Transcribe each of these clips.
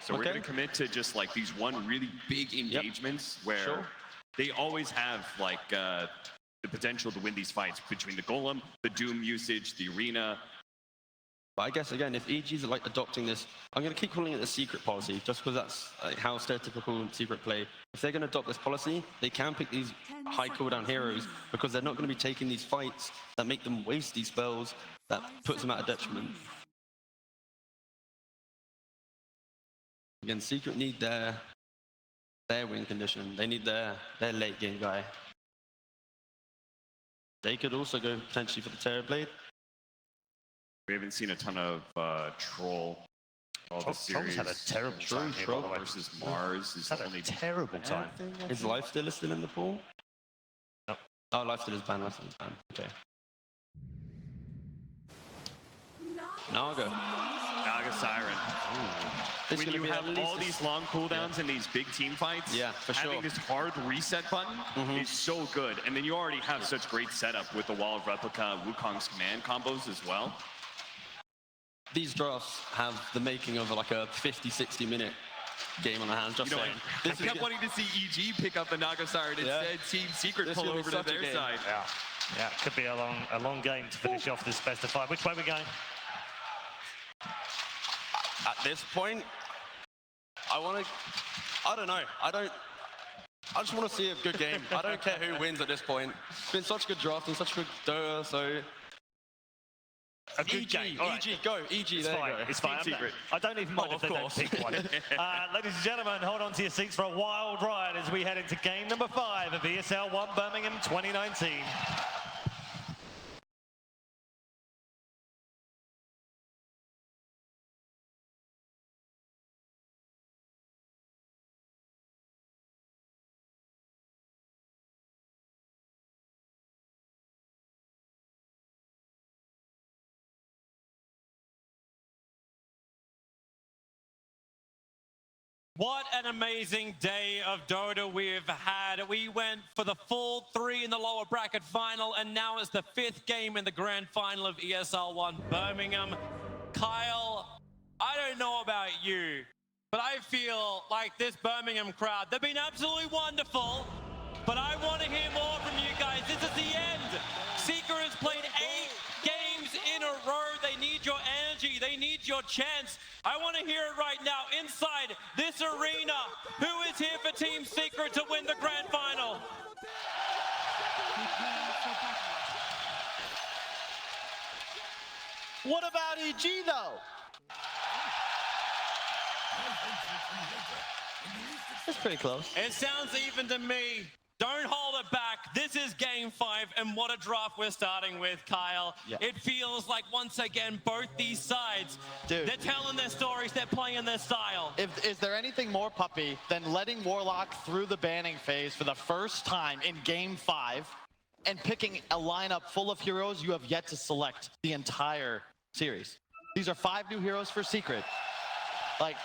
So we're going to commit to just like these one really big engagements where they always have like the potential to win these fights between the Golem, the Doom usage, the Arena. But I guess, again, if EG's like adopting this, I'm going to keep calling it the secret policy, just because that's like how stereotypical secret play. If they're going to adopt this policy, they can pick these high cooldown heroes, because they're not going to be taking these fights that make them waste these spells, that puts them at a detriment. Again, Secret need their win condition. They need their late game guy. They could also go potentially for the Terrorblade. We haven't seen a ton of Troll all this Troll's series. had a terrible time here, Troll by the way. versus Mars is Had only a terrible time. Is Lifesteal still in the pool? No. Oh, Lifesteal is banned. Lifesteal is banned. Okay. Naga. Naga Siren. When you have all these long cooldowns in these big team fights, for sure. having this hard reset button is so good. And then you already have such great setup with the Wall of Replica, Wukong's command combos as well. These drafts have the making of like a 50-60 minute game on the hands, just saying. I kept wanting to see EG pick up the Naga Siren instead, Team Secret pull over to their side. Yeah, could be a long game to finish off this best of 5. Which way are we going? At this point, I don't know. I just want to see a good game. I don't care who wins at this point. It's been such a good draft and such a good Dota, so... A good game. All right. EG, go. EG, It's there fine. you go. It's fine. I don't even mind if they don't pick one. Ladies and gentlemen, hold on to your seats for a wild ride as we head into game number 5 of ESL 1 Birmingham 2019. What an amazing day of Dota we've had. We went for the full 3 in the lower bracket final, and now it's the 5th game in the grand final of ESL 1 Birmingham. Kyle, I don't know about you, but I feel like this Birmingham crowd, they've been absolutely wonderful, but I want to hear more from you guys. This is the end. Secret has played 8 games in a row. They need your energy. They need your chance. I want to hear it right now inside this arena. Who is here for Team Secret to win the grand final? What about EG though? That's pretty close. It sounds even to me. Don't hold it back. This is game 5, and what a draft we're starting with, Kyle. Yeah. It feels like, once again, both these sides, they're telling their stories, they're playing their style. Is there anything more puppy than letting Warlock through the banning phase for the first time in game 5 and picking a lineup full of heroes you have yet to select the entire series? These are 5 new heroes for Secret. Like,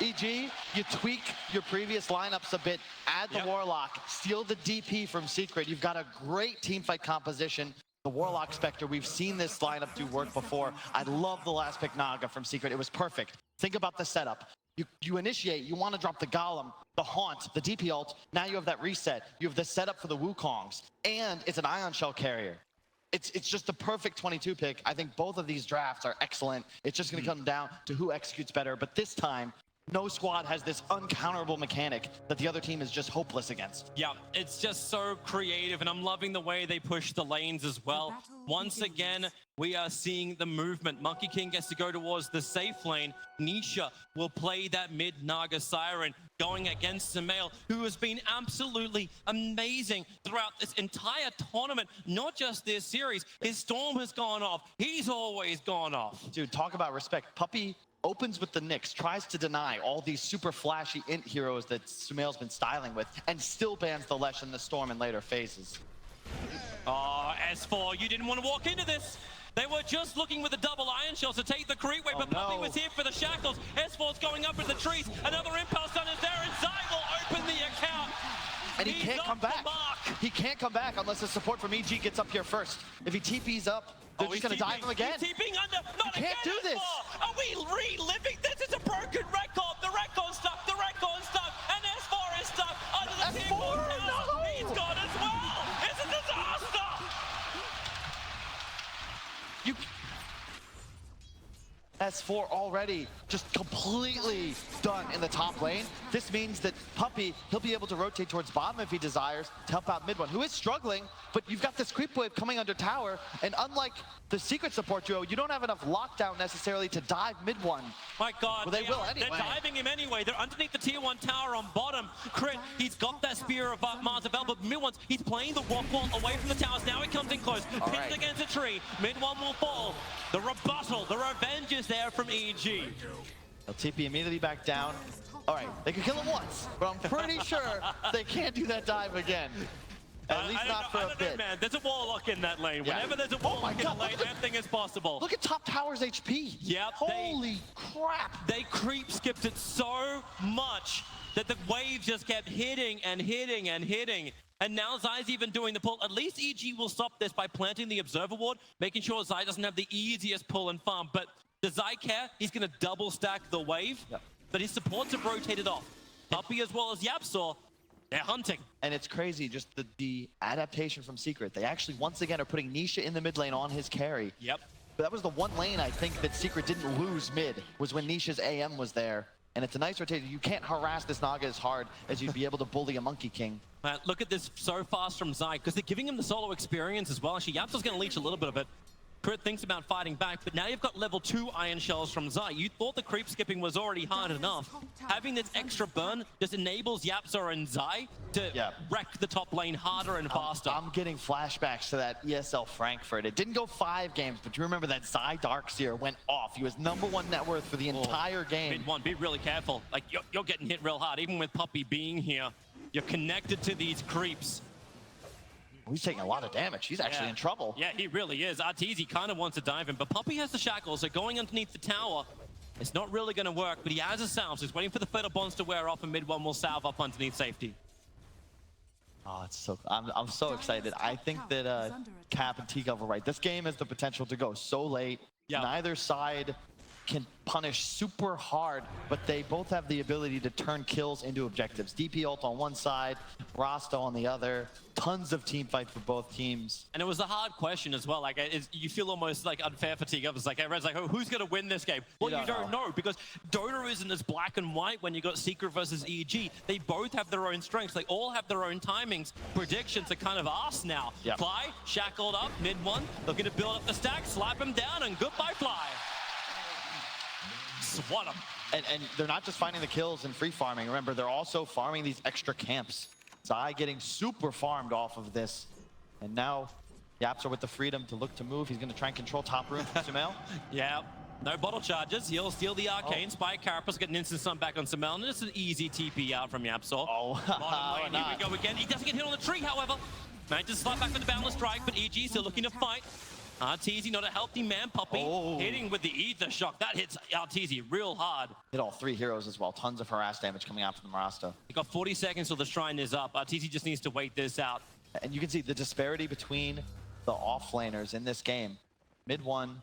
EG, you tweak your previous lineups a bit, add the Warlock, steal the DP from Secret. You've got a great teamfight composition. The Warlock Spectre, we've seen this lineup do work before. I love the last pick Naga from Secret. It was perfect. Think about the setup. You initiate, you want to drop the Golem, the Haunt, the DP ult. Now you have that reset. You have the setup for the Wukongs, and it's an Ion Shell carrier. It's just the perfect 22 pick. I think both of these drafts are excellent. It's just going to come down to who executes better. But this time, no squad has this uncounterable mechanic that the other team is just hopeless against. Yeah, it's just so creative, and I'm loving the way they push the lanes as well. Once again, we are seeing the movement. Monkey King gets to go towards the safe lane. Nisha will play that mid Naga Siren, going against Sumail, who has been absolutely amazing throughout this entire tournament, not just this series. His Storm has gone off. He's always gone off. Dude, talk about respect. Puppy opens with the Nyx, tries to deny all these super flashy int heroes that Sumail's been styling with, and still bans the Lesh and the Storm in later phases. Oh, S4, you didn't want to walk into this. They were just looking with the double Iron Shells to take the creep wave, but Puppy was here for the shackles. S4's going up in the trees. Another impulse stun is there, and Zai will open the account. And he can't come back. He can't come back unless the support from EG gets up here first. If he TP's up, they're just going to dive him again. He's TPing under. You can't do this. Are we reliving this? It's a broken S4 already just completely done in the top lane. This means that Puppey, he'll be able to rotate towards bottom if he desires to help out mid one, who is struggling, but you've got this creep wave coming under tower, and unlike the secret support duo, you don't have enough lockdown necessarily to dive mid one. My God, Well, they will anyway. They're diving him anyway. They're underneath the tier 1 tower on bottom. Crit, he's got that spear of Mars available. Mid one's, he's playing the walk wall away from the towers. Now he comes in close, pins against a tree. Mid one will fall. The rebuttal, the revenge is there from EG. They'll TP immediately back down. All right, they can kill him once, but I'm pretty sure they can't do that dive again. At least not for a bit. Man, there's a Warlock in that lane. Yeah. Whenever there's a Warlock in the lane, anything is possible. Look at top tower's HP. Yep. Holy crap. They creep skipped it so much that the waves just kept hitting and hitting and hitting. And now Zai's even doing the pull. At least EG will stop this by planting the Observer Ward, making sure Zai doesn't have the easiest pull and farm. But does Zai care? He's going to double stack the wave. Yep. But his supports have rotated off. Puppey as well as YapzOr, they're hunting. And it's crazy, just the adaptation from Secret. They actually, once again, are putting Nisha in the mid lane on his carry. Yep. But that was the one lane, I think, that Secret didn't lose mid, was when Nisha's AM was there. And it's a nice rotation. You can't harass this Naga as hard as you'd be able to bully a Monkey King. Look at this so fast from Zai, because they're giving him the solo experience as well. Actually, YapzOr's going to leech a little bit of it. Crit thinks about fighting back, but now you've got level 2 Iron Shells from Zai. You thought the creep skipping was already hard enough. Having this extra burn just enables YapzOr and Zai to wreck the top lane harder and faster. I'm getting flashbacks to that ESL Frankfurt. It didn't go 5 games, but you remember that Zai Darkseer went off. He was #1 net worth for the entire game. Mid one, be really careful. Like, you're getting hit real hard. Even with Puppey being here, you're connected to these creeps. He's taking a lot of damage. He's actually in trouble. Yeah, he really is. Arteezy kind of wants to dive in, but Puppey has the shackles, so going underneath the tower, it's not really going to work, but he has a salve, so he's waiting for the fatal bonds to wear off, and mid one will salve up underneath safety. Oh, it's so, I'm so excited. I think that Cap and T-Gov are right. This game has the potential to go so late. Yeah. Neither side can punish super hard, but they both have the ability to turn kills into objectives. DP ult on one side, Rasta on the other. Tons of team fight for both teams. And it was a hard question as well. Like, you feel almost like unfair for T-Gov. It's like everyone's like, oh, who's going to win this game? Well, you don't know, because Dota isn't as black and white when you got Secret versus EG. They both have their own strengths. They all have their own timings. Predictions are kind of asked now. Yep. Fly, shackled up, mid one, looking to build up the stack, slap him down, and goodbye, Fly. Swat him. And they're not just finding the kills and free farming. Remember, they're also farming these extra camps. Zai getting super farmed off of this. And now YapzOr with the freedom to look to move. He's going to try and control top room from Sumail. Yeah, no bottle charges. He'll steal the arcane. Spy Carapace, get an instant stun back on Sumail. And it's an easy TP out from YapzOr. Oh, Bottom lane, here we go again. He doesn't get hit on the tree, however. Manages to slide back with the Boundless Strike, but EG still looking to fight. Arteezy, not a healthy man, Puppey. Hitting with the Ether Shock. That hits Arteezy real hard. Hit all 3 heroes as well. Tons of harass damage coming out from the Rasta. He got 40 seconds till the Shrine is up. Arteezy just needs to wait this out. And you can see the disparity between the offlaners in this game. Mid one,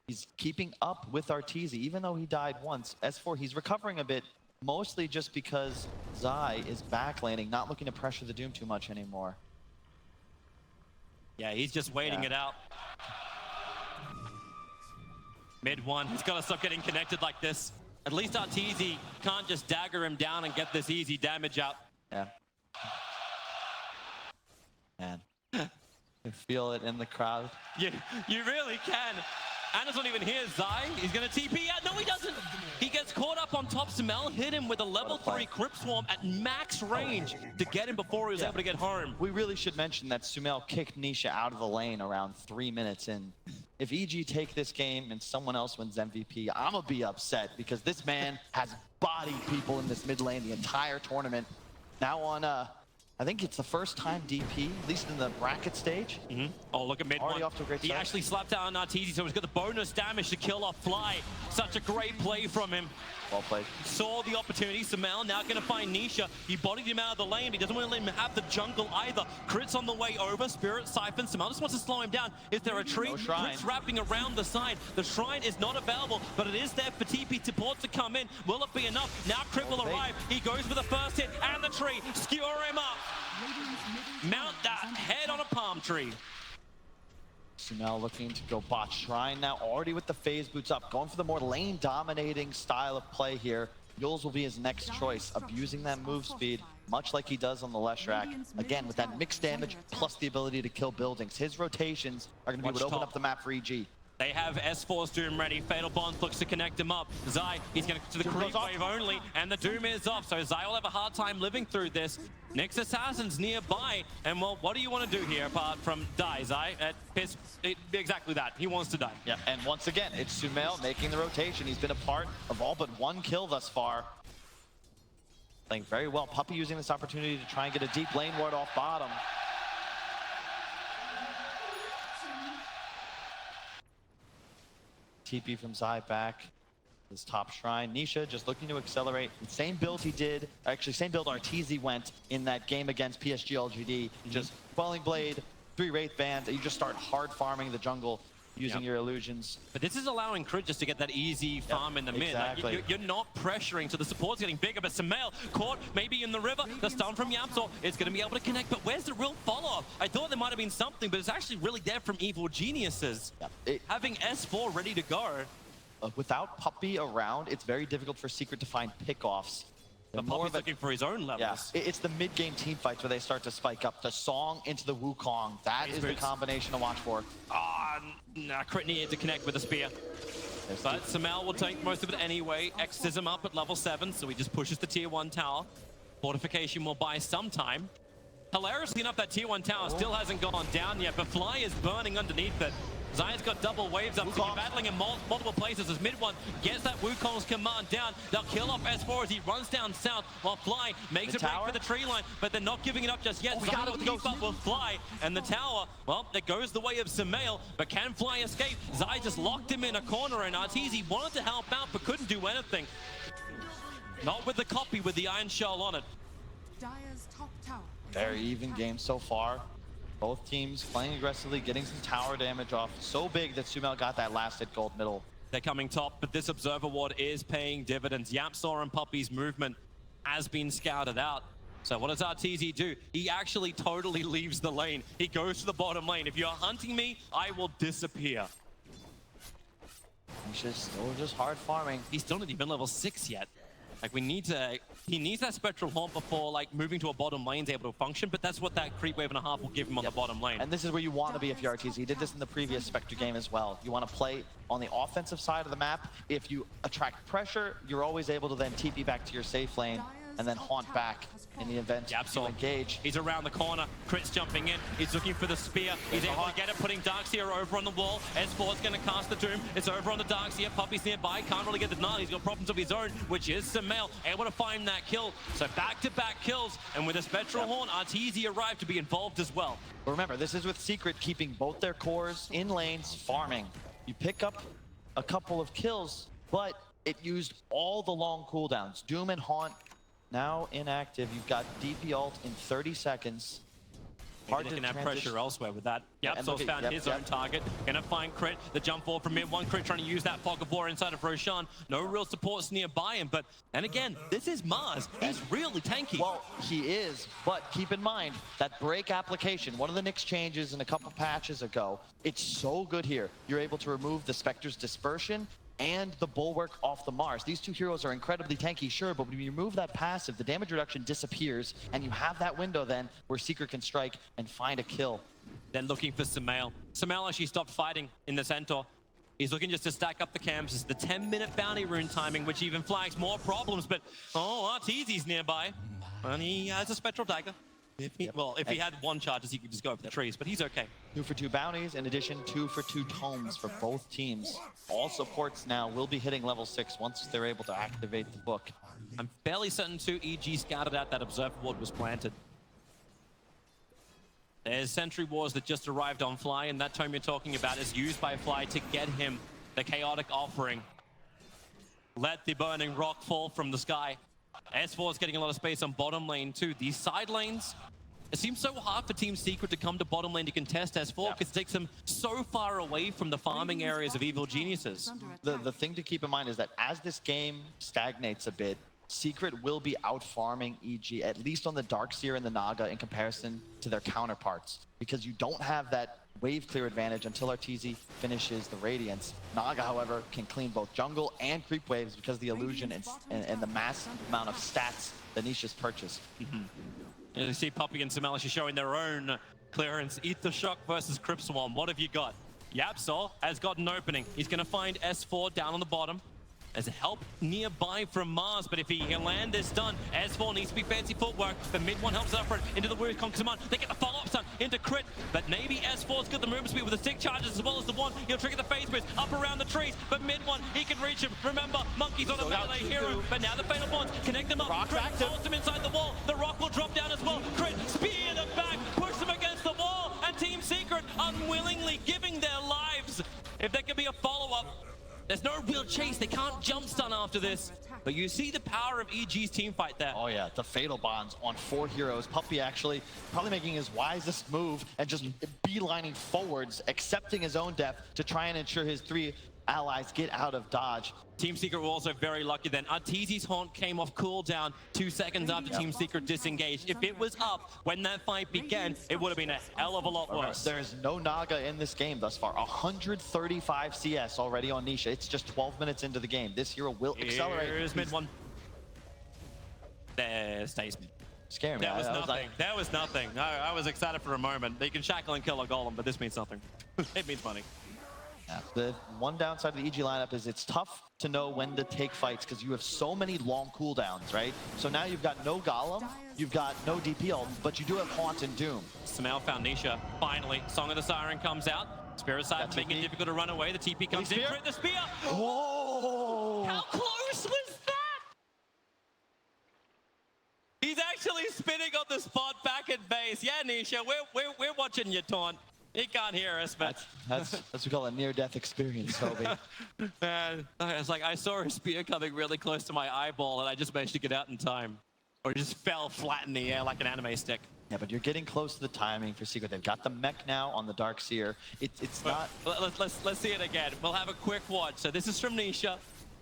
he's keeping up with Arteezy, even though he died once. S4, he's recovering a bit, mostly just because Zai is backlaning, not looking to pressure the Doom too much anymore. Yeah, he's just waiting it out. Mid one, he's got to stop getting connected like this. At least Arteezy can't just dagger him down and get this easy damage out. Yeah. Man, you feel it in the crowd. You really can. Anna's not even here. Zai, he's going to TP out. No, he doesn't. He gets caught up on top. Sumail hit him with a level 3 Crypt Swarm at max range to get him before he was able to get home. We really should mention that Sumail kicked Nisha out of the lane around 3 minutes in. If EG take this game and someone else wins MVP, I'm going to be upset because this man has bodied people in this mid lane the entire tournament. Now on, I think it's the first time DP, at least in the bracket stage. Oh, look at mid Already one. off to a great He start. actually slapped out on Arteezy, so he's got the bonus damage to kill off Fly. Such a great play from him. Well played. Saw the opportunity. Sumail now going to find Nisha. He bodied him out of the lane, but he doesn't want to let him have the jungle either. Crit's on the way over. Spirit Siphon. Sumail just wants to slow him down. Is there a tree? No shrine. Crit's wrapping around the side. The shrine is not available, but it is there for TP support to come in. Will it be enough? Now Crit will arrive. He goes for the first hit and the tree. Skewer him up. Mount that head on a palm tree. Sumail looking to go bot shrine now, already with the phase boots up, going for the more lane dominating style of play here. Yules will be his next choice, abusing that move speed, much like he does on the Leshrac. Again, with that mixed damage plus the ability to kill buildings. His rotations are going to be what open up the map for EG. They have S4's Doom ready. Fatal Bond looks to connect him up. Zai, he's going to the creep wave only, and the Doom is off. So Zai will have a hard time living through this. Nyx Assassin's nearby, and well, what do you want to do here apart from die, Zai? Exactly that. He wants to die. Yeah, and once again, it's Sumail making the rotation. He's been a part of all but one kill thus far. Playing very well. Puppey using this opportunity to try and get a deep lane ward off bottom. TP from Zai back. His top shrine. Nisha just looking to accelerate. Same build he did, actually same build Arteezy went in that game against PSG LGD. Just Quelling Blade, 3 Wraith Bands, and you just start hard farming the jungle using your illusions. But this is allowing Crit just to get that easy farm in the mid. Exactly. Like, you're not pressuring, so the support's getting bigger, but Sumail caught maybe in the river. The stun from YapzOr is going to be able to connect, but where's the real follow-up? I thought there might have been something, but it's actually really there from Evil Geniuses. Having S4 ready to go. Without Puppey around, it's very difficult for Secret to find pickoffs. But Puppey's looking for his own levels. Yeah, it's the mid-game team fights where they start to spike up. The Song into the Wukong. That is the combination to watch for. Nah, Crit needed to connect with a spear. But Sumail will take most of it anyway. X's him up at level 7, so he just pushes the tier 1 tower. Fortification will buy some time. Hilariously enough, that tier 1 tower still hasn't gone down yet, but Fly is burning underneath it. Zion's got double waves up, so you're battling in multiple places as mid one gets that Wukong's command down. They'll kill off S4 as he runs down south while Fly makes a break for the tree line, but they're not giving it up just yet. Zion will keep up with Fly, and the tower, well, it goes the way of Sumail, but can Fly escape? Zai just locked him in a corner, and Arteezy wanted to help out, but couldn't do anything. Not with the copy with the Iron Shell on it. Dire's top tower. Very even game so far. Both teams playing aggressively, getting some tower damage off. So big that Sumail got that last hit gold middle. They're coming top, but this Observer Ward is paying dividends. YapzOr and Puppey's movement has been scouted out. So what does Arteezy do? He actually totally leaves the lane. He goes to the bottom lane. If you're hunting me, I will disappear. He's still just hard farming. He's still not even level 6 yet. Like, he needs that Spectral Haunt before, like, moving to a bottom lane is able to function, but that's what that creep wave and a half will give him on the bottom lane. And this is where you want to be if you're Arteezy. He did this in the previous Spectre game as well. You want to play on the offensive side of the map. If you attract pressure, you're always able to then TP back to your safe lane and then haunt back in the event you engage. He's around the corner. Crit's jumping in. He's looking for the spear. He's able to get it, putting Darkseer over on the wall. S4's going to cast the Doom. It's over on the Darkseer. Puppey's nearby. Can't really get the denial. He's got problems of his own, which is Sumail able to find that kill. So back-to-back kills. And with a Spectral Horn, Arteezy arrived to be involved as well. But remember, this is with Secret keeping both their cores in lanes, farming. You pick up a couple of kills, but it used all the long cooldowns. Doom and Haunt now inactive. You've got DP ult in 30 seconds. Hard to have pressure elsewhere with that. YapzOr's found his own target. Gonna find Crit. The jump forward from mid one. Crit trying to use that fog of war inside of Roshan. No real supports nearby him, but and again, this is Mars. He's really tanky. Well, he is, but keep in mind that break application, one of the Nyx changes in a couple patches ago, it's so good here. You're able to remove the Spectre's dispersion and the Bulwark off the Mars. These two heroes are incredibly tanky, sure, but when you remove that passive, the damage reduction disappears, and you have that window then where Secret can strike and find a kill. Then looking for Sumail. Sumail actually stopped fighting in the Centaur. He's looking just to stack up the camps. It's the 10-minute bounty rune timing, which even flags more problems, but Arteezy's nearby, and he has a Spectral Dagger. If he had one charges, he could just go over the trees, but he's okay. 2 for 2 bounties, in addition 2 for 2 tomes for both teams. All supports now will be hitting level 6 once they're able to activate the book. I'm fairly certain too, EG scouted out that Observer Ward was planted. There's Sentry Wars that just arrived on Fly, and that tome you're talking about is used by Fly to get him the Chaotic Offering. Let the burning rock fall from the sky. S4 is getting a lot of space on bottom lane too. These side lanes, it seems so hard for Team Secret to come to bottom lane to contest S4 because it takes them so far away from the farming areas of Evil Geniuses. The thing to keep in mind is that as this game stagnates a bit, Secret will be out farming EG, at least on the Darkseer and the Naga in comparison to their counterparts, because you don't have that wave clear advantage until Arteezy finishes the Radiance. Naga, however, can clean both jungle and creep waves because of the illusion and the mass amount of stats that Nisha's purchased. As you see, Puppey and Samelish showing their own clearance. Ether Shock versus Crypt Swarm. What have you got? YapzOr has got an opening. He's going to find S4 down on the bottom. There's help nearby from Mars, but if he can land this done, S4 needs to be fancy footwork. The mid one helps up into the Wukong command. They get the follow-up stun into crit, but maybe S4's got the movement speed with the stick charges as well as the one. He'll trigger the phase boost up around the trees, but mid one, he can reach him. Remember, Monkey's on a melee hero, but now the Fatal Bonds connect them up. Crit holds him inside the wall. The rock will drop down as well. Crit, spear them back, push them against the wall, and Team Secret unwillingly giving their lives. If there can be a follow-up, there's no real chase. They can't jump stun after this. But you see the power of EG's team fight there. Oh yeah, the Fatal Bonds on 4 heroes. Puppey actually probably making his wisest move and just beelining forwards, accepting his own death to try and ensure his 3 allies get out of dodge. Team Secret were also very lucky then. Arteezy's haunt came off cooldown 2 seconds after Team Secret disengaged. If it was up when that fight began, it would have been a hell of a lot worse. There's no Naga in this game thus far. 135 CS already on Nisha. It's just 12 minutes into the game. This hero will accelerate. Here's mid one. There stays mid. Scare me. That was nothing. That was nothing. I was excited for a moment. They can shackle and kill a golem, but this means nothing. It means money. The one downside of the EG lineup is it's tough to know when to take fights because you have so many long cooldowns, right? So now you've got no Golem, you've got no DPL, but you do have Haunt and Doom. Samel found Nisha. Finally, Song of the Siren comes out. Spirit side making it difficult to run away. The TP comes in. Crit the spear. Whoa! How close was that? He's actually spinning on the spot back at base. Yeah, Nisha, we're watching you taunt. He can't hear us, but that's what we call a near-death experience, Toby. It's like I saw a spear coming really close to my eyeball, and I just managed to get out in time, or just fell flat in the air like an anime stick. Yeah, but you're getting close to the timing for Secret. They've got the mech now on the Darkseer. It's not. Let's see it again. We'll have a quick watch. So this is from Nisha.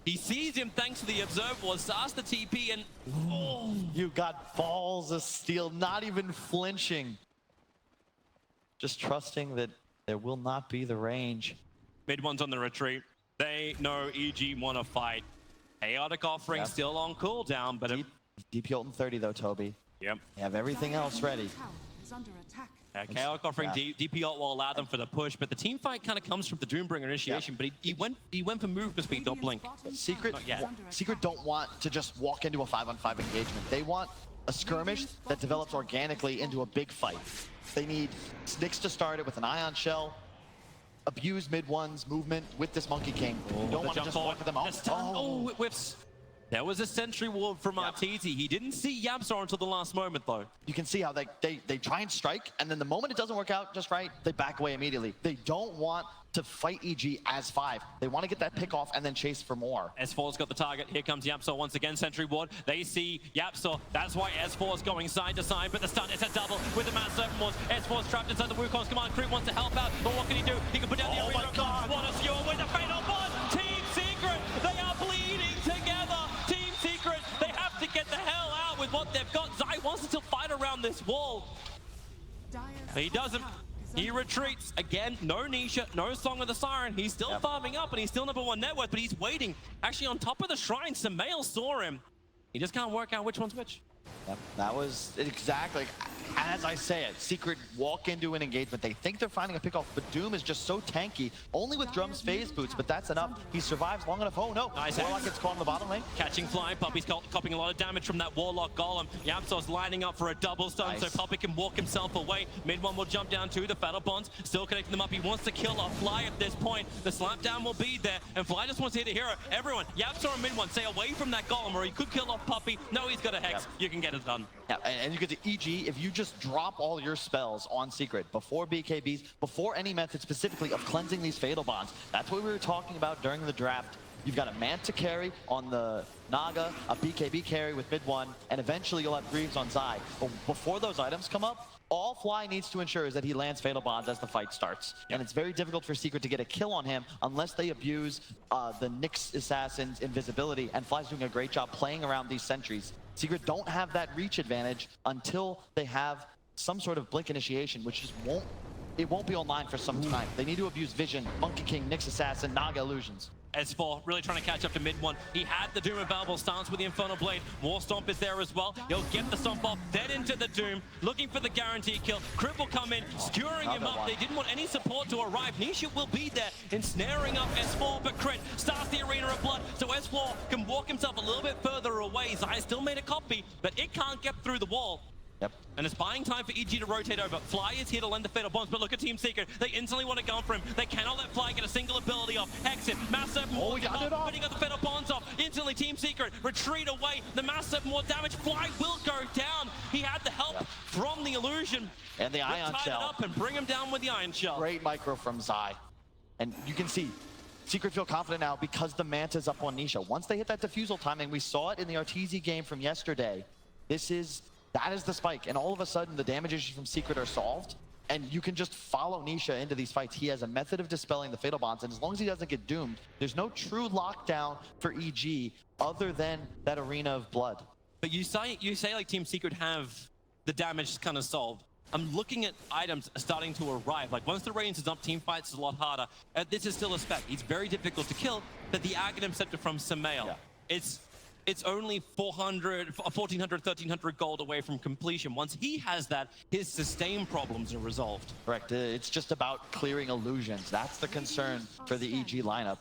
He sees him thanks to the Observer, starts the TP, and oh, you got balls of steel, not even flinching. Just trusting that there will not be the range. Mid one's on the retreat. They know EG want to fight. Chaotic offering still on cooldown, but DP ult in 30 though, Toby. Yep. They have everything else ready. Chaotic offering DP ult will allow them for the push, but the team fight kind of comes from the Doombringer initiation. But he went for movement speed, don't blink. Secret don't want to just walk into a 5-on-5 engagement. They want a skirmish that develops organically into a big fight. They need Nyx to start it with an Ion Shell, abuse mid one's movement with this Monkey King. You don't want to just walk with them out. Oh, it whips. There was a sentry ward from Arteezy. He didn't see YapzOr until the last moment, though. You can see how they try and strike, and then the moment it doesn't work out just right, they back away immediately. They don't want to fight EG as 5. They want to get that pick off and then chase for more. S4's got the target. Here comes YapzOr once again, sentry ward. They see YapzOr. That's why S4's going side to side, but the stun is a double with the Mass Serpent Wards. S4's trapped inside the Wukong's command. Creep wants to help out, but what can he do? He can put down the arena. Oh my God! What a skewer with the Fatal Bond! Team Secret, they are bleeding together. Team Secret, they have to get the hell out with what they've got. Zai wants to still fight around this wall. He doesn't. He retreats. Again, no Nisha, no Song of the Siren. He's still farming up, and he's still #1 net worth, but he's waiting. Actually, on top of the shrine, Samel saw him. He just can't work out which one's which. That was exactly as I say it. Secret walk into an engagement. They think they're finding a pickoff, but Doom is just so tanky. Only with Drum's phase boots, but that's enough. He survives long enough. Oh no! Nice. Warlock gets caught in the bottom lane. Catching flying. Puppey's copying a lot of damage from that Warlock Golem. YapzOr's lining up for a double stun, so Puppey can walk himself away. Mid one will jump down to the Fatal Bonds, still connecting them up. He wants to kill a Fly at this point. The slap down will be there, and Fly just wants to hit a hero. Everyone, YapzOr and mid one, stay away from that Golem, or he could kill off Puppey. No, he's got a Hex. You can get it done. Yeah, and you get to EG, if you just drop all your spells on Secret before BKBs, before any method specifically of cleansing these Fatal Bonds, that's what we were talking about during the draft. You've got a Manta carry on the Naga, a BKB carry with mid one, and eventually you'll have Greaves on Zai. But before those items come up, All Fly needs to ensure is that he lands Fatal Bonds as the fight starts. And it's very difficult for Secret to get a kill on him unless they abuse the Nyx Assassin's invisibility, and Fly's doing a great job playing around these sentries. Secret don't have that reach advantage until they have some sort of blink initiation, which just won't be online for some time. They need to abuse Vision, Monkey King, Nyx Assassin, Naga Illusions. S4 really trying to catch up to mid one. He had the Doom available, stance with the Infernal Blade. War Stomp is there as well. He'll get the Stomp off, then into the Doom, looking for the guaranteed kill. Crit will come in, skewering him up. They didn't want any support to arrive. Nisha will be there, ensnaring up S4, but Crit starts the Arena of Blood, so S4 can walk himself a little bit further away. Zai still made a copy, but it can't get through the wall. Yep. And it's buying time for EG to rotate over. Fly is here to lend the Fatal Bonds, but look at Team Secret. They instantly want to go for him. They cannot let Fly get a single ability off. Hex him, Massive more, but he got the Fatal Bonds off. Instantly Team Secret retreat away. The Massive more damage. Fly will go down. He had the help from the illusion. And the Ion Tie it Shell. up and bring him down with the Ion Shell. Great micro from Zai. And you can see, Secret feel confident now because the Manta's up on Nisha. Once they hit that defusal timing, we saw it in the Arteezy game from yesterday. That is the spike, and all of a sudden the damage issues from Secret are solved, and you can just follow Nisha into these fights. He has a method of dispelling the Fatal Bonds, and as long as he doesn't get doomed, there's no true lockdown for EG other than that Arena of Blood. But you say like Team Secret have the damage kind of solved. I'm looking at items starting to arrive. Like once the Radiance is up, team fights is a lot harder. This is still a spec. It's very difficult to kill, but the Aghanim Scepter from Samael, it's only 400, 1400, 1300 gold away from completion. Once he has that, his sustain problems are resolved. Correct. It's just about clearing illusions. That's the concern for the EG lineup.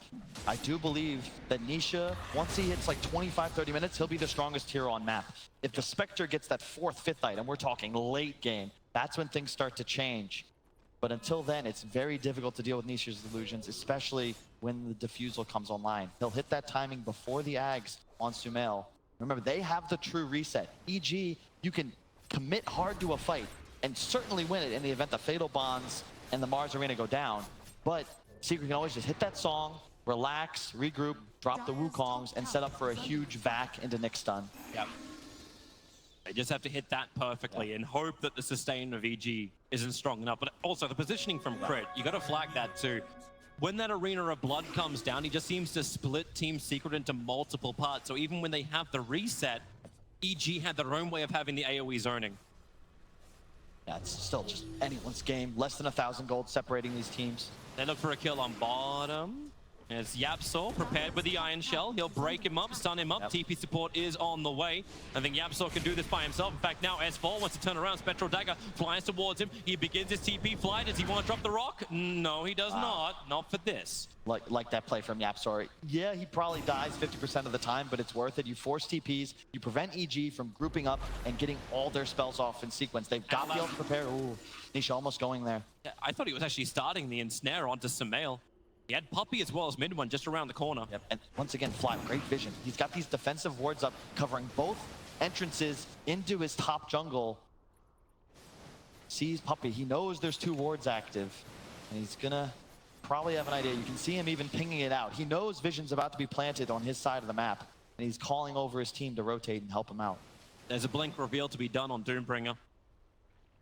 I do believe that Nisha, once he hits like 25, 30 minutes, he'll be the strongest hero on map. If the Spectre gets that 4th, 5th item, we're talking late game, that's when things start to change. But until then, it's very difficult to deal with Nisha's illusions, especially when the defusal comes online. He'll hit that timing before the Ags on Sumail. Remember, they have the true reset. EG, you can commit hard to a fight and certainly win it in the event the Fatal Bonds and the Mars Arena go down. But Secret can always just hit that song, relax, regroup, drop the Wukongs, and set up for a huge vac into Nyx stun. Yep. They just have to hit that perfectly and hope that the sustain of EG isn't strong enough. But also the positioning from Crit, you got to flag that too. When that Arena of Blood comes down, he just seems to split Team Secret into multiple parts. So even when they have the reset, EG had their own way of having the AoE zoning. Yeah, it's still just anyone's game. Less than 1,000 gold separating these teams. They look for a kill on bottom. As YapzOr prepared with the Iron Shell. He'll break him up, stun him up. TP support is on the way. I think YapzOr can do this by himself. In fact, now S4 wants to turn around. Spectral Dagger flies towards him. He begins his TP fly. Does he want to drop the rock? No, he does not. Not for this. Like that play from YapzOr. Yeah, he probably dies 50% of the time, but it's worth it. You force TPs, you prevent EG from grouping up and getting all their spells off in sequence. They've got the ult prepared. Ooh, Nisha almost going there. Yeah, I thought he was actually starting the ensnare onto Samael. He had Puppey as well as mid one just around the corner. Yep. And once again, Fly, great vision. He's got these defensive wards up, covering both entrances into his top jungle. Sees Puppey. He knows there's 2 wards active, and he's gonna probably have an idea. You can see him even pinging it out. He knows Vision's about to be planted on his side of the map, and he's calling over his team to rotate and help him out. There's a blink reveal to be done on Doombringer.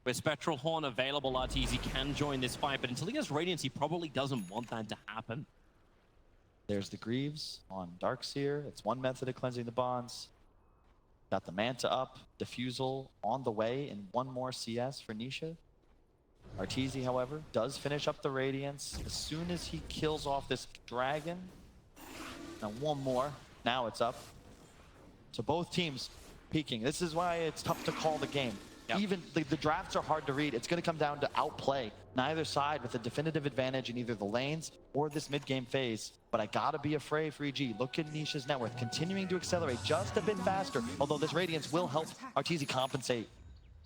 With Spectral Horn available, Arteezy can join this fight, but until he has Radiance, he probably doesn't want that to happen. There's the Greaves on Darkseer. It's one method of cleansing the bonds. Got the Manta up, Diffusal on the way, and one more CS for Nisha. Arteezy, however, does finish up the Radiance as soon as he kills off this Dragon. Now one more. Now it's up. So both teams peaking. This is why it's tough to call the game. Yep. Even the drafts are hard to read. It's going to come down to outplay neither side with a definitive advantage in either the lanes or this mid-game phase. But I gotta be afraid for EG. Look at Nisha's net worth continuing to accelerate just a bit faster, although this Radiance will help Arteezy compensate,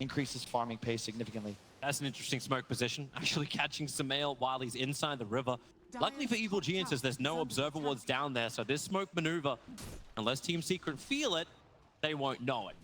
increase his farming pace significantly. That's an interesting smoke position, actually catching Samael while he's inside the river. Luckily for Evil Geniuses, there's no observer wards down there, so this smoke maneuver, unless Team Secret feel it, they won't know it.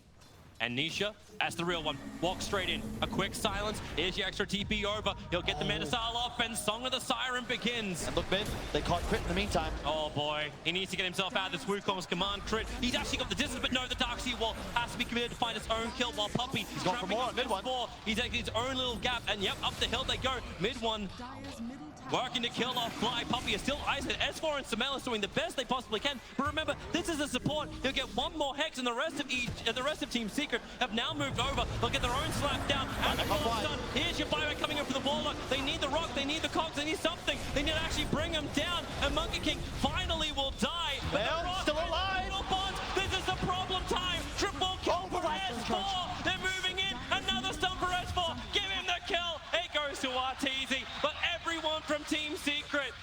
And Nisha, that's the real one, walks straight in. A quick silence, here's your extra TP over. He'll get the missile off, and Song of the Siren begins. And look mid, they caught Crit in the meantime. Oh boy, he needs to get himself out of this Wukong's command crit. He's actually got the distance, but no, the Dark Sea Wall has to be committed to find his own kill, while Puppey is going for more on mid one. He's taking his own little gap, and yep, up the hill they go. Mid one, Dire's middle tower. working to kill off Fly. Puppey is still isolated. S4 and Clement doing the best they possibly can. But remember, this is a support. He'll get one more Hex, and the rest of Team Secret have now moved over. They'll get their own slap down. And the ball's done. Here's your buyback coming in for the Warlock. They need the rock, they need the cogs, they need something. They need to actually bring him down. And Monkey King finally will die. But Well, the rock still alive. bonds. This is the problem time. Triple kill for S4. They're moving in. Another stun for S4. Give him the kill. It goes to Arteezy. But everyone from Team Secret.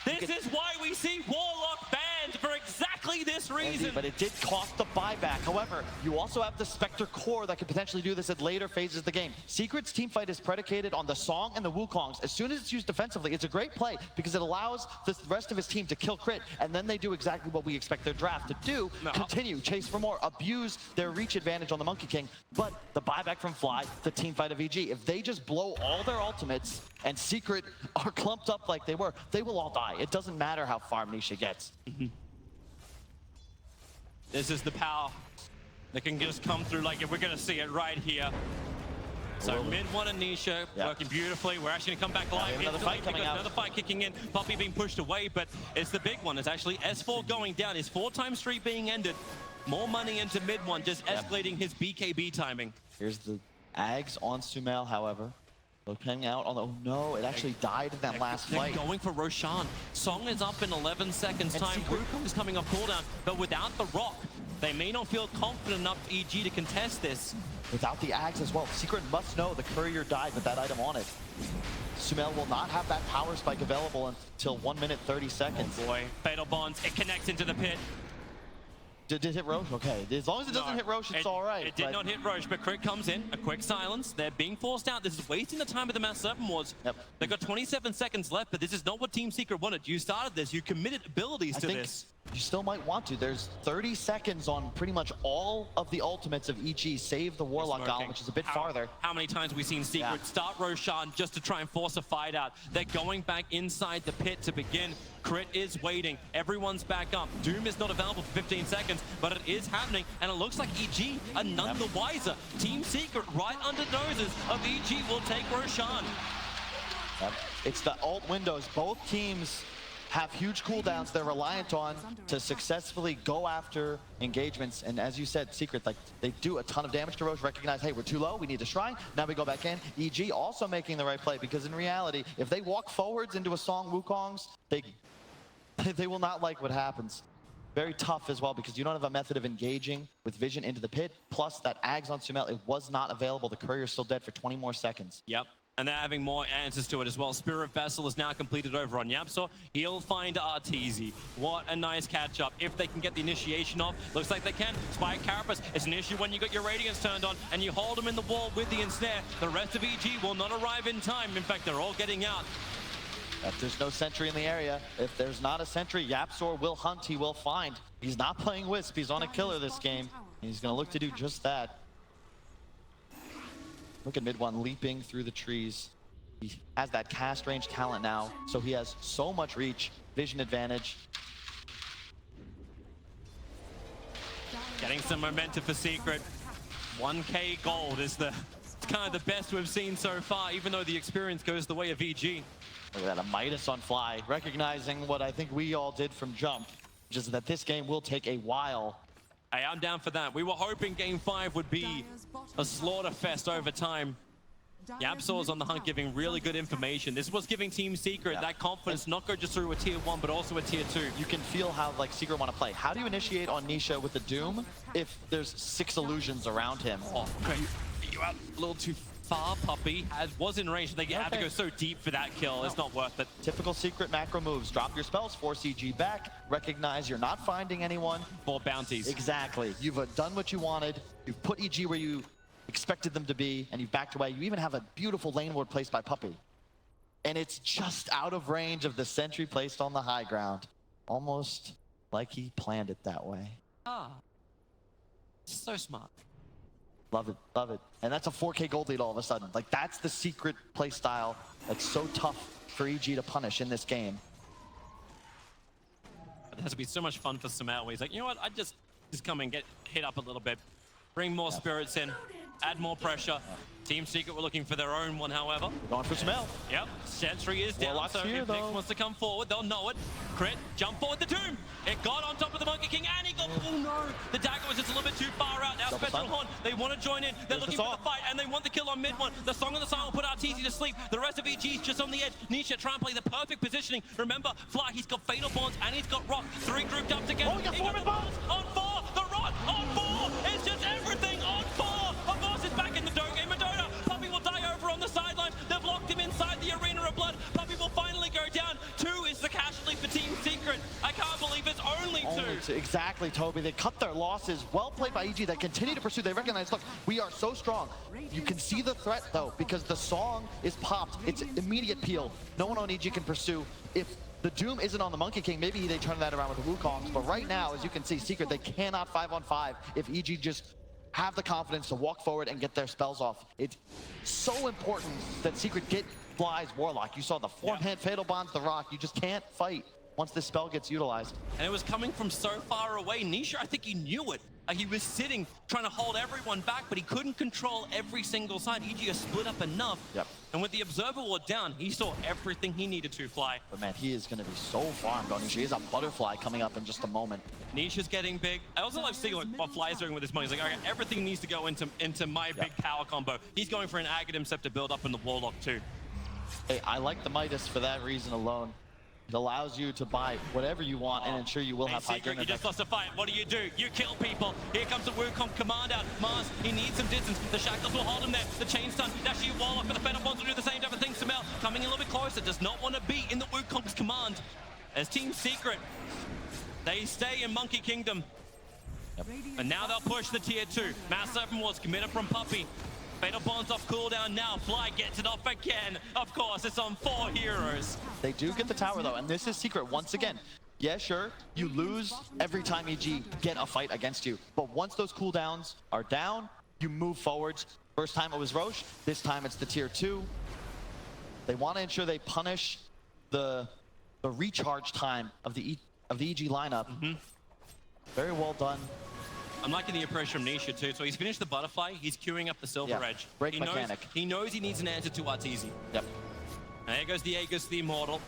This is why we see Warlock banned for exactly this reason. Indeed, but it did cost the buyback. However, you also have the Spectre core that could potentially do this at later phases of the game. Secret's team fight is predicated on the Song and the Wukongs. As soon as it's used defensively, it's a great play because it allows the rest of his team to kill Crit, and then they do exactly what we expect their draft to do. Continue, chase for more, abuse their reach advantage on the Monkey King. But the buyback from Fly, the team fight of EG, if they just blow all their ultimates and Secret are clumped up like they were, they will all die. It doesn't matter how far Nisha gets. This is the power that can just come through. Like, if we're going to see it right here. So mid one and Nisha working beautifully. We're actually going to come back live. Another fight coming out. Another fight kicking in. Puppey being pushed away, but it's the big one. It's actually S4 going down. His 4-time streak being ended. More money into mid one, just escalating his BKB timing. Here's the Ags on Sumail, however. Looking out on the, oh no, it actually died in that last They're fight. going for Roshan. Song is up in 11 seconds And time. Secret- Wukong is coming off cooldown, but without the rock, they may not feel confident enough for EG to contest this. Without the Ags as well. Secret must know the courier died with that item on it. Sumail will not have that power spike available until 1 minute 30 seconds. Oh boy, Fatal Bonds, it connects into the pit. Did it hit Roche? Okay. As long as it doesn't hit Roche, it's all right. It did not hit Roche, but Crit comes in, a quick silence. They're being forced out. This is wasting the time of the Mass Serpent Wars. Yep. They've got 27 seconds left, but this is not what Team Secret wanted. You started this, you committed abilities to this. You still might want to. There's 30 seconds on pretty much all of the ultimates of EG, save the Warlock Golem, which is a bit farther. How many times have we seen Secret start Roshan just to try and force a fight out? They're going back inside the pit to begin. Crit is waiting. Everyone's back up. Doom is not available for 15 seconds, but it is happening, and it looks like EG are none the wiser. Team Secret right under noses of EG will take Roshan. It's the alt windows. Both teams have huge cooldowns they're reliant on to successfully go after engagements. And as you said, Secret, like, they do a ton of damage to Roche, recognize, hey, we're too low, we need to shrine. Now we go back in. EG also making the right play, because in reality, if they walk forwards into a Song Wukongs, they will not like what happens. Very tough as well, because you don't have a method of engaging with vision into the pit. Plus that Ags on Sumail, it was not available. The courier's still dead for 20 more seconds. Yep. And they're having more answers to it as well. Spirit Vessel is now completed over on YapzOr. He'll find Arteezy. What a nice catch-up. If they can get the initiation off, looks like they can. Spike Carapace, it's an issue when you got your Radiance turned on and you hold him in the wall with the ensnare. The rest of EG will not arrive in time. In fact, they're all getting out. If there's no sentry in the area, if there's not a sentry, YapzOr will hunt, he will find. He's not playing Wisp, he's on a killer this game. He's gonna look to do just that. Look at mid one leaping through the trees. He has that cast range talent now, so he has so much reach, vision advantage. Getting some momentum for Secret. 1K gold is kind of the best we've seen so far, even though the experience goes the way of EG. Look at that, a Midas on Fly, recognizing what I think we all did from jump, which is that this game will take a while. Hey, I'm down for that. We were hoping Game 5 would be a slaughter fest over time. YapzOr's on the hunt, giving really good information. This was giving Team Secret that confidence, not go just through a tier 1, but also a tier 2. You can feel how like Secret want to play. How do you initiate on Nisha with the Doom if there's 6 illusions around him? Oh, okay. You out a little too far, Puppey. Was in range. They have to go so deep for that kill. It's not worth it. Typical Secret macro moves. Drop your spells, force EG back, recognize you're not finding anyone. For bounties. Exactly. You've done what you wanted. You've put EG where you expected them to be, and you've backed away. You even have a beautiful lane ward placed by Puppey. And it's just out of range of the sentry placed on the high ground. Almost like he planned it that way. Ah. So smart. Love it, love it. And that's a 4K gold lead all of a sudden. Like, that's the secret play style that's so tough for EG to punish in this game. It has to be so much fun for Clement. He's like, you know what? I just come and get hit up a little bit, bring more spirits in, add more pressure. Team Secret were looking for their own one, however. Going for Clement. Yep, Sentry is down, Warlock's so here, if Nick though. wants to come forward, they'll know it. Crit, jump forward the Doom. It got on top of the Monkey King, and he got, oh no! The dagger was just a little bit too far out. Now Double Special stun. Horn, they want to join in. They're looking for the fight, and they want the kill on mid one. The Song of the Sign will put RTZ to sleep. The rest of EG's just on the edge. Nisha trying to play the perfect positioning. Remember, Fly, he's got Fatal Bonds, and he's got Rock. 3 grouped up together. Oh, he got 4 the mid-bonds. on 4, the Rod on 4. It's just everything on 4. Of course, it's back in the Dome game. Madonna, Puppy will die over on the sideline. They've locked him inside the Arena of Blood. Puppy will finally go down. 2 is the casualty for Team Secret. I can't believe it's only 2. Exactly, Toby. They cut their losses. Well played by EG. They continue to pursue. They recognize, look, we are so strong. You can see the threat, though, because the song is popped. It's immediate peel. No one on EG can pursue. If the Doom isn't on the Monkey King, maybe they turn that around with the Wukongs. But right now, as you can see, Secret, they cannot 5-on-5 if EG just have the confidence to walk forward and get their spells off. It's so important that Secret get Fly's Warlock. You saw the forehand Fatal Bonds, the Rock. You just can't fight once this spell gets utilized. And it was coming from so far away. Nisha, I think he knew it. He was sitting, trying to hold everyone back, but he couldn't control every single side. EG is split up enough. Yep. And with the Observer Ward down, he saw everything he needed to Fly. But man, he is going to be so farmed on Nisha. He has a butterfly coming up in just a moment. Nisha's getting big. I also love seeing what Fly's doing with his money. He's like, okay, everything needs to go into my big power combo. He's going for an Aghanim Scepter build up in the Warlock too. Hey, I like the Midas for that reason alone. It allows you to buy whatever you want and ensure you will have high Secret, game you just effect. lost a fight. What do? You kill people. Here comes the Wukong command out. Mars, he needs some distance. The Shackles will hold him there. The chain stun. Dashi Warlock for the Fatal Bonds will do the same type of thing. Samel coming a little bit closer. Does not want to be in the Wukong's command. As Team Secret, they stay in Monkey Kingdom. And now they'll push the tier 2. Mass Open was committed from Puppy. Fatal Bonds off cooldown now. Fly gets it off again. Of course, it's on 4 heroes. They do get the tower though, and this is Secret once again. Yeah, sure, you lose every time EG get a fight against you. But once those cooldowns are down, you move forwards. First time it was Roche, this time it's the tier 2. They want to ensure they punish the recharge time of the EG lineup. Very well done. I'm liking the approach from Nisha too. So he's finished the butterfly. He's queuing up the silver edge. Break mechanic. He knows he needs an answer to RTZ. Yep. And there goes the Aegis, the Immortal.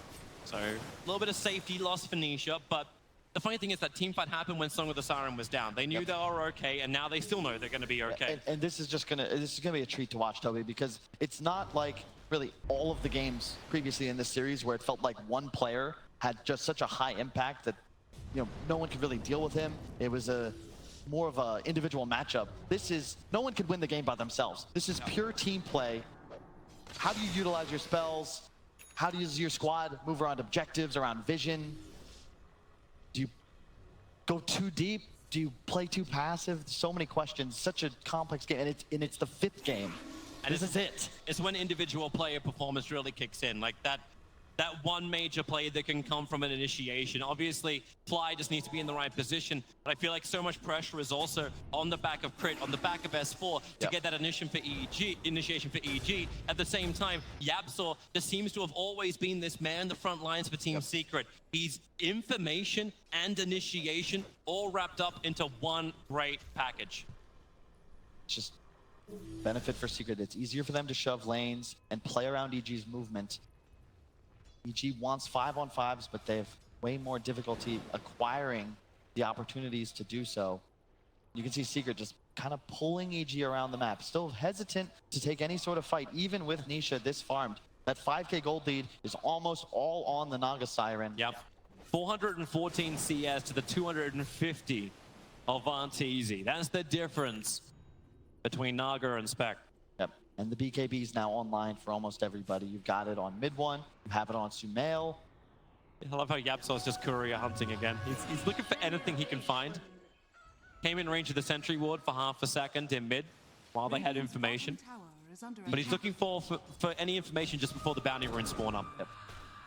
So a little bit of safety loss for Nisha, but the funny thing is that team fight happened when Song of the Siren was down. They knew they were okay, and now they still know they're going to be okay. And this is just gonna be a treat to watch, Toby, because it's not like really all of the games previously in this series where it felt like one player had just such a high impact that no one could really deal with him. It was more of an individual matchup. This is, no one could win the game by themselves. This is pure team play. How do you utilize your spells? How does your squad move around objectives, around vision? Do you go too deep? Do you play too passive? So many questions, such a complex game, and it's the 5th game. And this is it. It's when individual player performance really kicks in, like that one major play that can come from an initiation. Obviously, Fly just needs to be in the right position, but I feel like so much pressure is also on the back of Crit, on the back of S4 to get that initiation for EG. At the same time, YapzOr just seems to have always been this man in the front lines for Team Secret. He's information and initiation all wrapped up into one great package. Just benefit for Secret. It's easier for them to shove lanes and play around EG's movement. EG wants 5-on-5s, but they have way more difficulty acquiring the opportunities to do so. You can see Secret just kind of pulling EG around the map. Still hesitant to take any sort of fight, even with Nisha this farmed. That 5K gold lead is almost all on the Naga Siren. Yep. 414 CS to the 250 of RTZ. That's the difference between Naga and Spec. Yep. And the BKB is now online for almost everybody. You've got it on mid 1, you have it on Sumail. I love how YapzOr's just courier hunting again. He's looking for anything he can find. Came in range of the sentry ward for half a second in mid while they had information. But he's looking for any information just before the bounty runes spawn up. Yep.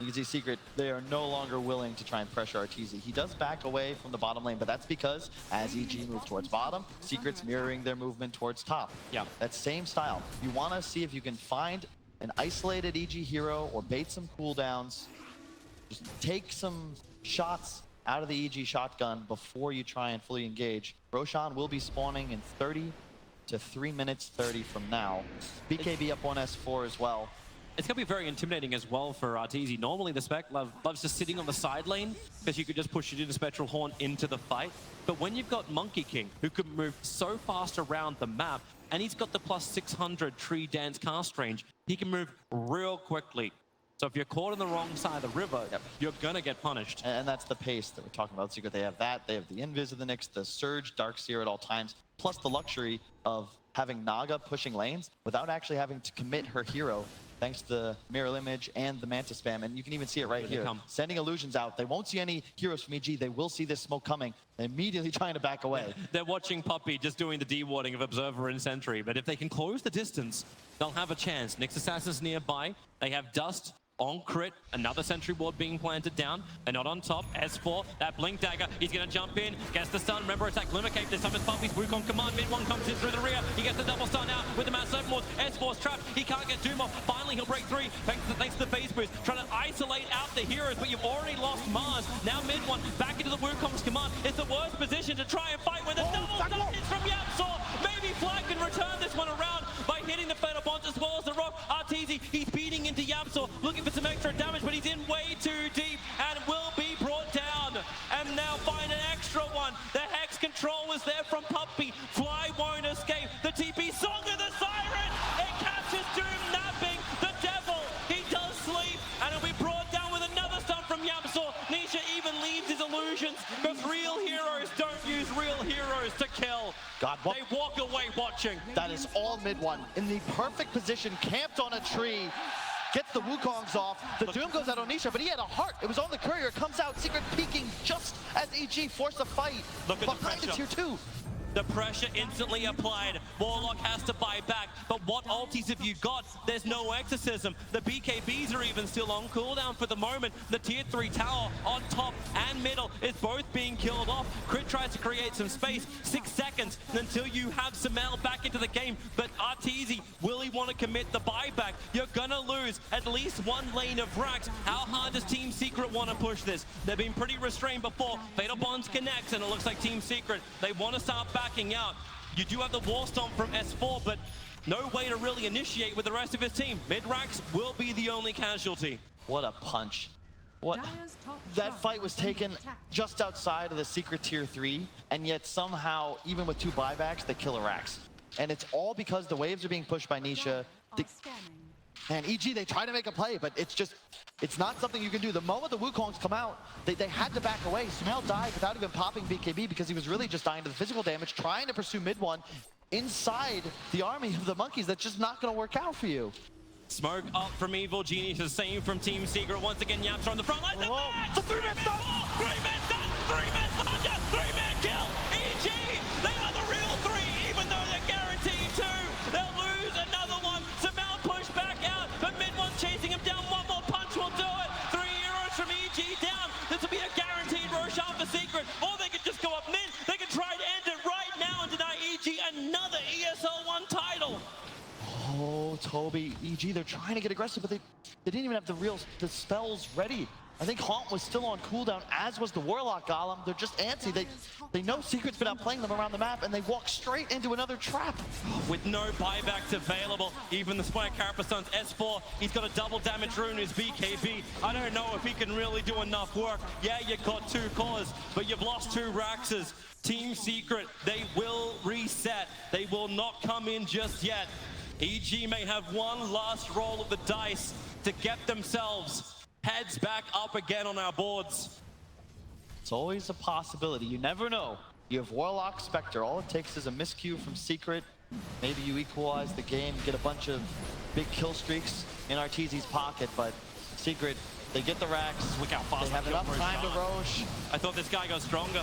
You can see Secret, they are no longer willing to try and pressure Arteezy. He does back away from the bottom lane, but that's because as EG move towards bottom, Secret's mirroring their movement towards top. Yeah. That same style. You want to see if you can find an isolated EG hero or bait some cooldowns. Just take some shots out of the EG shotgun before you try and fully engage. Roshan will be spawning in 30 to 3 minutes 30 from now. BKB up 1S4 as well. It's going to be very intimidating as well for Arteezy. Normally the Spec loves just sitting on the side lane because you could just push it into Spectral Horn into the fight. But when you've got Monkey King, who can move so fast around the map, and he's got the plus 600 tree dance cast range, he can move real quickly. So if you're caught on the wrong side of the river, you're going to get punished. And that's the pace that we're talking about. Secret, they have that. They have the Invis of the Nyx, the Surge, Darkseer at all times, plus the luxury of having Naga pushing lanes without actually having to commit her hero, thanks to the mirror image and the manta spam. And you can even see it right here. Sending illusions out. They won't see any heroes from EG. They will see this smoke coming. They're immediately trying to back away. They're watching Puppey just doing the dewarding of Observer and Sentry. But if they can close the distance, they'll have a chance. Nyx Assassin's nearby. They have Dust on crit, another sentry ward being planted down. They're not on top. S4, that blink dagger, he's gonna jump in, gets the stun. Remember, attack Glimmer Cape. This time it's Puppey's Wukong command. Mid one comes in through the rear. He gets the double stun out with the Mass Open Ward. S4's trapped. He can't get Doom off. Finally, he'll break through thanks to the phase boost. Trying to isolate out the heroes, but you've already lost Mars. Now mid one, back into the Wukong's command. It's the worst position to try and fight when the double stun hits from YapzOr. Maybe Flag can return this one around by hitting the Fatal Bonds as well as the Rock. Arteezy, he's beating into YapzOr, looking for some extra damage, but he's in way too deep and will be brought down. And now find an extra one. The Hex control is there from Puppey. Fly won't escape. The TP Song of the Siren. It catches Doom napping. The Devil, he does sleep. And it'll be brought down with another stun from YapzOr. Nisha even leaves his illusions because real heroes don't use real heroes to kill. God, what? They walk away watching. That is all mid one. In the perfect position, camped on a tree. Gets the Wukongs off. The Doom goes out on Nisha, but he had a heart. It was on the courier. Comes out, Secret peeking just as EG forced a fight. Look at behind the the pressure. tier 2. The pressure instantly applied. Warlock has to buy back. But what ultis have you got? There's no exorcism. The BKBs are even still on cooldown for the moment. The tier 3 tower on top and middle is both being killed off. Crit tries to create some space. 6 seconds until you have Samel back into the game. But Arteezy, will he want to commit the buyback? You're gonna lose at least one lane of racks. How hard does Team Secret want to push this? They've been pretty restrained before. Fatal Bonds connects and it looks like Team Secret, they want to start backing out. You do have the Wall Stomp from S4, but no way to really initiate with the rest of his team. Mid-racks will be the only casualty. What a punch. What? That fight was taken just outside of the Secret tier 3, and yet somehow, even with 2 buybacks, they kill a Rax. And it's all because the waves are being pushed by Nisha. And EG, they try to make a play, but it's not something you can do. The moment the Wukongs come out, they had to back away. Samel died without even popping BKB because he was really just dying to the physical damage, trying to pursue mid one inside the army of the monkeys. That's just not going to work out for you. Smoke up from Evil Genius, the same from Team Secret. Once again, YapzOr on the front line. The match! The 3-man stop! 3-man done! 3-man Thunder! 3-man kill! EG! They are the real 3, even though they're guaranteed 2. They'll lose another one. Samel pushed back out, but mid one's chasing him down. One more punch will do it. 3 heroes from EG down. This will be a guaranteed Roshan for Secret. Or they could just go up mid. They could try to end it right now and deny EG another ESL 1 title. Oh, Toby, EG, they're trying to get aggressive, but they didn't even have the spells ready. I think Haunt was still on cooldown, as was the Warlock Golem. They're just antsy. They know Secret's been outplaying them around the map, and they walk straight into another trap. With no buybacks available, even the Spike Carapace's S4, he's got a double damage rune, his BKB. I don't know if he can really do enough work. Yeah, you got 2 cores, but you've lost 2 Raxes. Team Secret, they will reset. They will not come in just yet. EG may have one last roll of the dice to get themselves heads back up again on our boards. It's always a possibility. You never know. You have Warlock, Spectre. All it takes is a miscue from Secret. Maybe you equalize the game, get a bunch of big kill streaks in Arteezy's pocket, but Secret, they get the racks. Look how fast they have enough time to Roche. I thought this guy got stronger.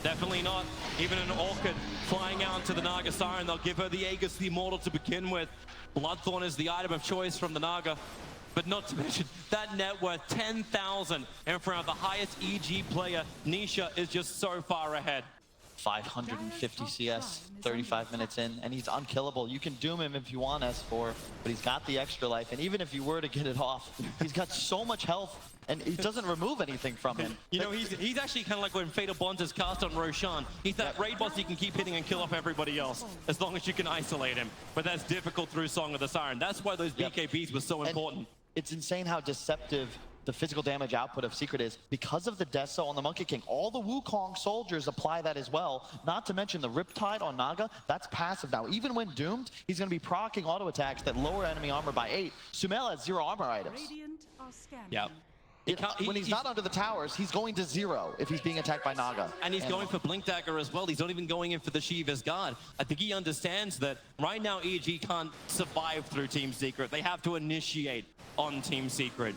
Definitely not. Even an Orchid flying out to the Naga Siren, they'll give her the Aegis the Immortal to begin with. Bloodthorn is the item of choice from the Naga. But not to mention that net worth 10,000 in front of the highest EG player. Nisha is just so far ahead. 550 CS, 35 minutes in, and he's unkillable. You can doom him if you want, S4, but he's got the extra life, and even if you were to get it off, he's got so much health, and he doesn't remove anything from him. You know, he's actually kind of like when Fatal Bonds is cast on Roshan. He's that raid boss you can keep hitting and kill off everybody else, as long as you can isolate him. But that's difficult through Song of the Siren. That's why those BKBs were so important. It's insane how deceptive the physical damage output of Secret is because of the Deso on the Monkey King. All the Wukong soldiers apply that as well. Not to mention the Riptide on Naga, that's passive now. Even when doomed, he's going to be proccing auto attacks that lower enemy armor by 8. Sumail has 0 armor items. Yeah. When he's not under the towers, he's going to 0 if he's being attacked by Naga. And he's going for Blink Dagger as well. He's not even going in for the Shiva's Guard. I think he understands that right now EG can't survive through Team Secret. They have to initiate on Team Secret.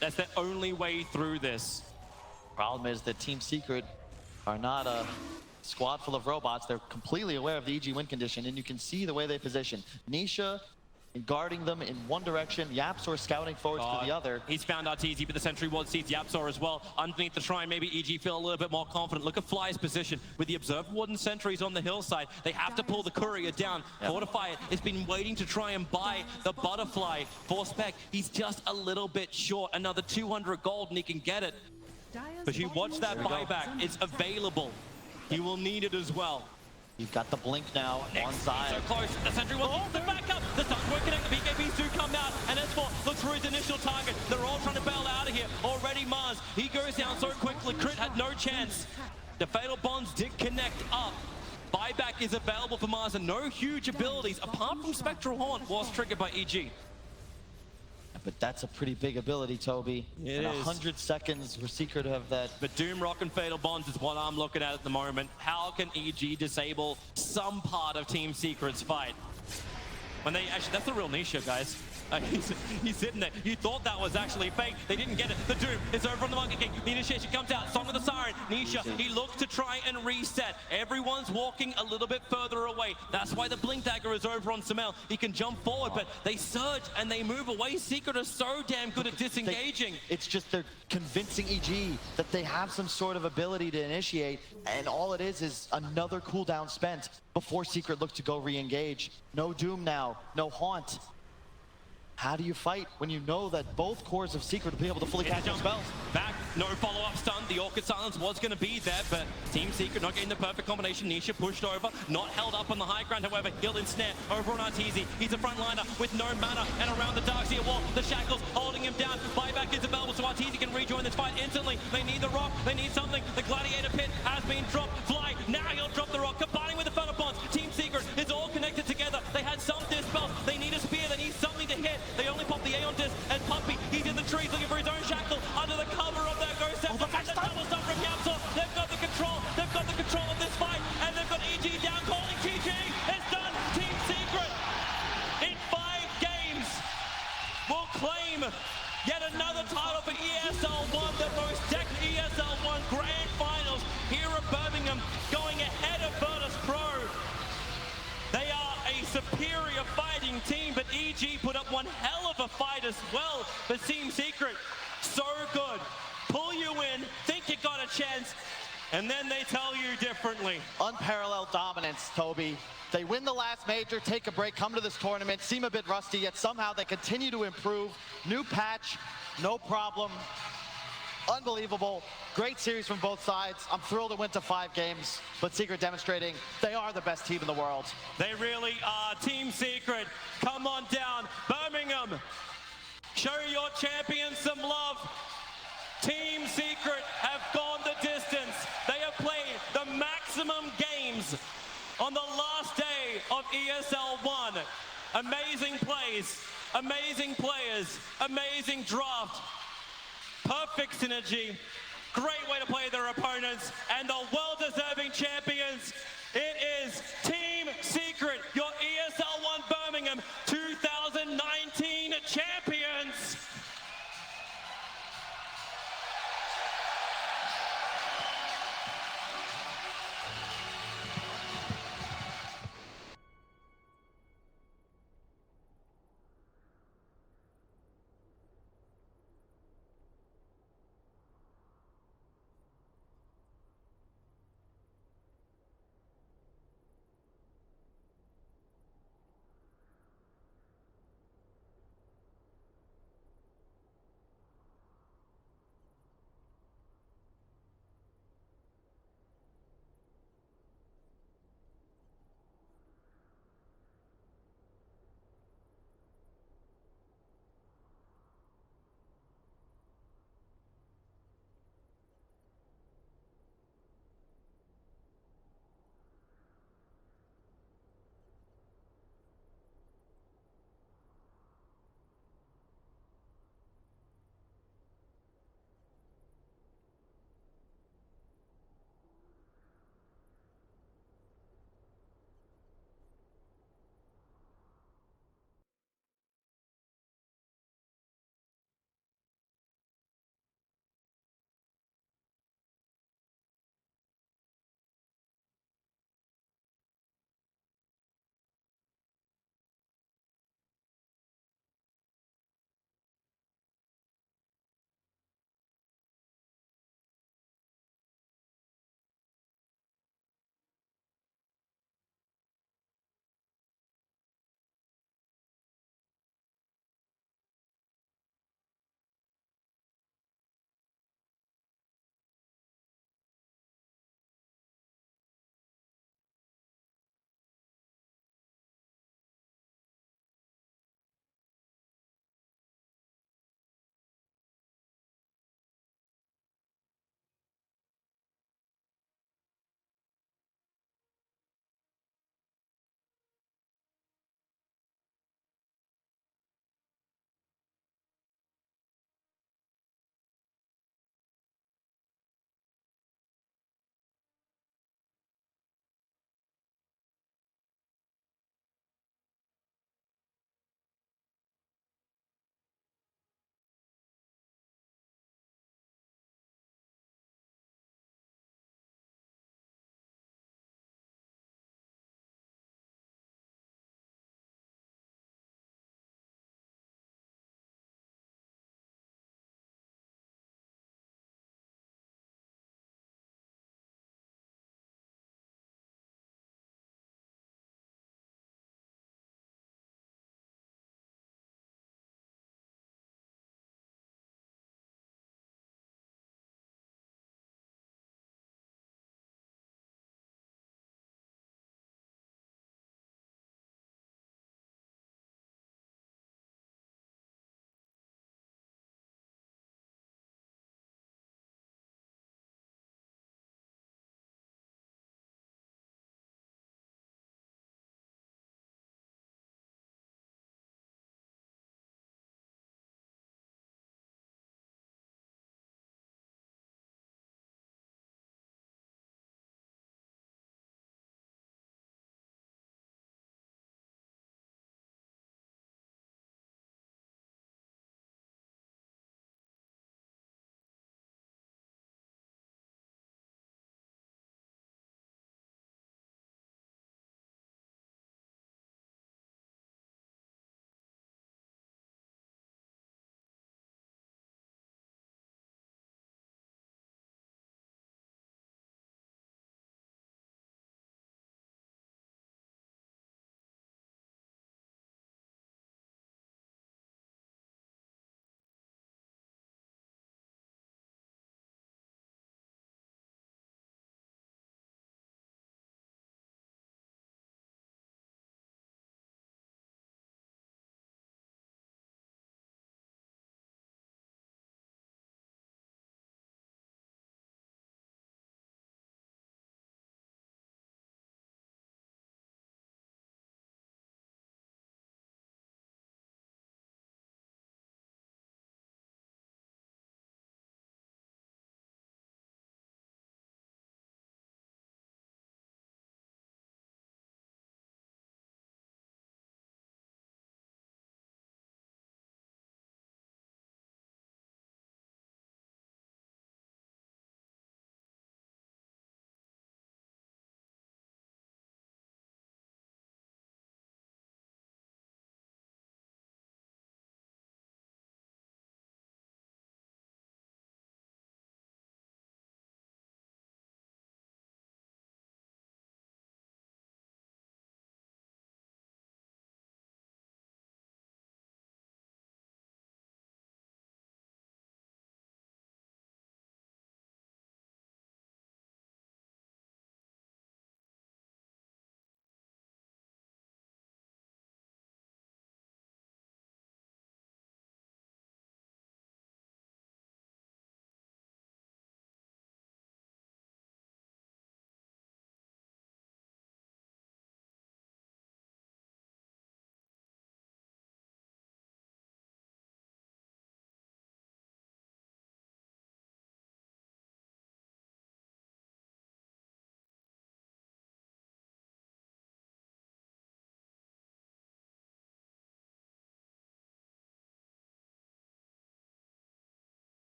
That's the only way through this. Problem is that Team Secret are not a squad full of robots. They're completely aware of the EG win condition, and you can see the way they position. Nisha guarding them in one direction, YapzOr scouting forwards to the other. He's found Arteezy, but the Sentry Ward sees YapzOr as well. Underneath the shrine, maybe EG feel a little bit more confident. Look at Fly's position with the Observer Ward and Sentries on the hillside. They have to pull the Courier down. Fortify it. It's been waiting to try and buy the Butterfly for Spec. He's just a little bit short. Another 200 gold and he can get it. But you watch that buyback. It's available. He will need it as well. You've got the blink now on side. So close. The Sentry Ward needs the backup. The Sun's working out. The BKBs do come out. And S4 looks for his initial target. They're all trying to bail out of here. Already Mars. He goes down so quickly. Crit had no chance. The Fatal Bonds did connect up. Buyback is available for Mars and no huge abilities apart from Spectral Horn was triggered by EG. But that's a pretty big ability, Toby. In 100 seconds, we're Secret have that. But Doom Rock and Fatal Bonds is what I'm looking at the moment. How can EG disable some part of Team Secret's fight? When they actually, that's the real Nisha, guys. He's sitting there. You thought that was actually fake. They didn't get it. The Doom is over on the Monkey King. The initiation comes out. Song of the Siren. Nisha, he looks to try and reset. Everyone's walking a little bit further away. That's why the Blink Dagger is over on Sumail. He can jump forward, but they surge and they move away. Secret are so damn good at disengaging. It's just they're convincing EG that they have some sort of ability to initiate, and all it is another cooldown spent before Secret look to go re-engage. No Doom now, no Haunt. How do you fight when you know that both cores of Secret will be able to fully catch their spells? Back, no follow-up stun. The Orchid Silence was going to be there, but Team Secret not getting the perfect combination. Nisha pushed over, not held up on the high ground. However, he'll ensnare over on Arteezy. He's a frontliner with no mana, and around the Darkseer wall, the shackles holding him down. Buyback is available, so Arteezy can rejoin this fight instantly. They need the rock, they need something. The Gladiator Pit has been dropped. Fly, now he'll drop the rock, combining with the Fatal Bonds. Team Secret is all connected together. They had some dispels. They need a spear, they need something to hit. They only pop the Aeon Disc, and Puppy, he's in the trees looking for his own shackle under the cover of their ghost set. And the double stun from YapzOr. They've got the control of this fight, and they've got EG down, calling TG. It's done. Team Secret in 5 games will claim yet another title for ESL 1, the most decked ESL 1 Grand Finals here at Birmingham, going ahead of Virtus Pro. They are a superior fighting team, but EG put up one hell of a fight as well. But Team Secret, so good. Pull you in, think you got a chance, and then they tell you differently. Unparalleled dominance, Toby. They win the last major, take a break, come to this tournament, seem a bit rusty, yet somehow they continue to improve. New patch, no problem. Unbelievable. Great series from both sides. I'm thrilled it went to 5 games, but Secret demonstrating they are the best team in the world. They really are. Team Secret, come on down. Birmingham, show your champions some love. Team Secret have gone the distance. They have played the maximum games on the last day of ESL 1. Amazing plays, amazing players, amazing draft. Perfect synergy, great way to play their opponents, and the well-deserving champions